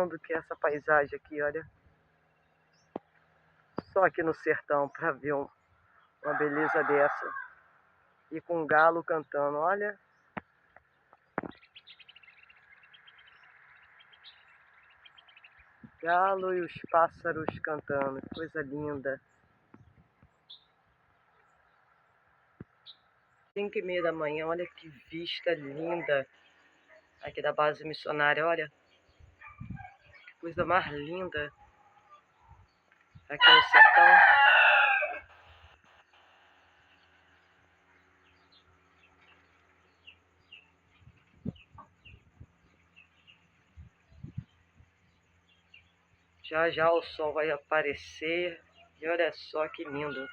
lindo que é essa paisagem aqui, olha. Só aqui no sertão para ver uma beleza dessa. E com um galo cantando, olha. Galo e os pássaros cantando, que coisa linda. 5h30 da manhã, olha que vista linda. Aqui da base missionária, olha. Que coisa mais linda. Aqui no sertão. Já já o sol vai aparecer. E olha só que lindo.